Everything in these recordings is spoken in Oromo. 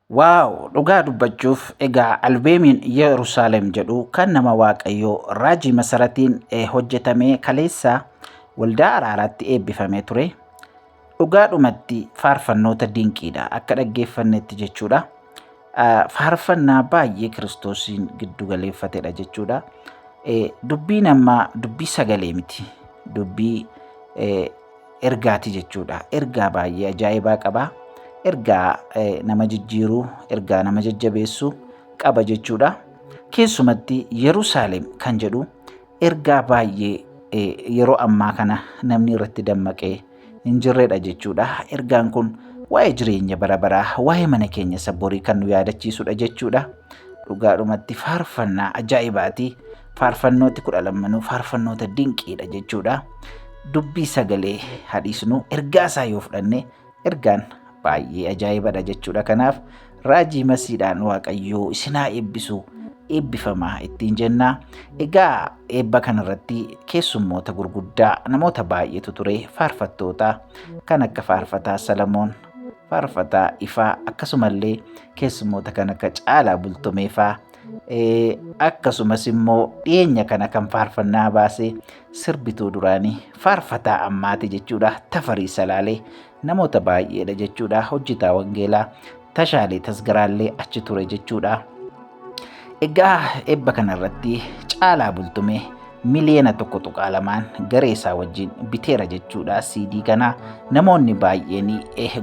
Waaw, dhugaa dubbachuuf egaa albeemiin Yerusaalem jedhu kan nama Waaqayyoo raajii Masaratiin hojjetamee kaleessaa waldaa araaraatti eebbifamee ture. Dhugaadhumatti faarfannoota dinqiidha akka dhaggeeffannetti jechuudha. Faarfannaa baay'ee Kiristoosiin giddu galeeffatedha jechuudha. Dubbiin ammaa dubbii sagalee miti. Dubbii ergaati jechuudha. Ergaa baay'ee ajaa'ibaa qaba. Ergaa nama jijjiiruu, ergaa nama jajjabeessuu qaba jechuudha. Keessumatti Yerusaalem kan jedhu ergaa baay'ee yeroo ammaa kana namni irratti dammaqee hin jirredha jechuudha. Ergaan kun waa'ee jireenya bara baraa, waa'ee mana keenya isa borii kan nu yaadachiisudha jechuudha. Dhugaadhumatti faarfannaa ajaa'ibaati. Faarfannooti 12 faarfannoota dinqiidha jechuudha. Dubbii sagalee hadhiisnu ergaa isaa yoo fudhanne ergaan baay'ee ajaa'ibadha jechuudha. Kanaaf raajii masiidhaan Waaqayyoo isinaa eebbisu eebbifamaa ittiin jenna. Egaa eebba kanarratti keessummoota gurguddaa namoota baay'eetu ture. Faarfattoota kan akka faarfataa Salamoon, faarfataa Ifaa, akkasumallee keessummoota kan akka Caalaa Bultumeefaa, akkasumas immoo dhiyeenya kana kan faarfannaa baasee sirbituu duraanii faarfataa ammaati jechuudha. Tafarii Salaalee namoota baay'eedha jechuudha. Hojjetaa Wangeelaa Tashaalee Tasgaraallee achi ture jechuudha. Egaa eebba kanarratti Caalaa Bultumee miliyoona 1.2 garee isaa wajjin biteera jechuudha. CD kana namoonni baay'een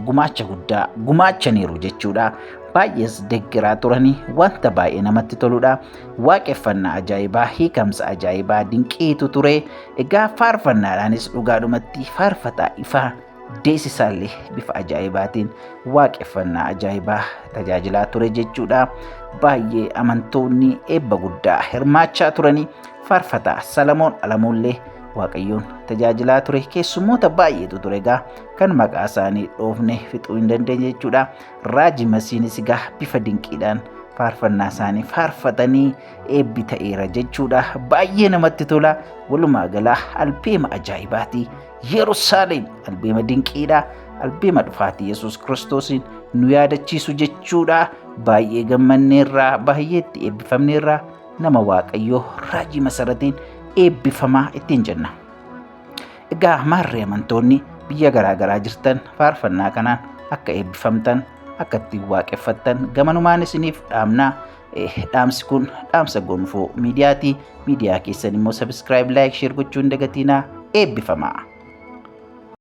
gumaacha guddaa gumaachaniiru jechuudha. Baay'ees deeggaraa turanii wanta baay'ee namatti toludha. Waaqeffannaa ajaa'ibaa, hiikamsa ajaa'ibaa dinqiitu ture. Egaa faarfannaadhaanis dhugaadhumatti faarfataa Ifaa deessisaallee bifa ajaa'ibaatiin waaqeffannaa ajaa'ibaa tajaajilaa ture jechuudha. Baay'ee amantoonni eebba guddaa hirmaachaa turanii. Faarfataa Salamoon Alamuullee Waaqayyoon tajaajilaa ture. Keessummoota baay'eetu ture egaa kan maqaa isaanii dhoofne fixuu hin dandeenye jechuudha. Raajii Masiinis egaa bifa dinqiidhaan faarfannaa isaanii faarfatanii eebbi ta'eera jechuudha. Baay'ee namatti tola. Walumaa gala albeema ajaa'ibaati. Yerusaalem albeema dinqiidha. Albeema dhufaatii Yesuus Kiristoosiin nu yaadachiisu jechuudha. Baay'ee gammanneerraa, baay'eetti eebbifamneerraa. Nama Waaqayyoo raajii Masaratiin eebbifamaa ittiin jenna. Egaa maarree amantoonni biyya garaagaraa jirtan faarfannaa kanaan akka eebbifamtan, akka ittiin waaqeffattan gamanumaan isiniif dhaamna. Dhaamsi kun dhaamsa gonfoo miidiyaati. Miidiyaa keessan immoo subscribe, like, share gochuu hin dagatinaa. Eebbifamaa.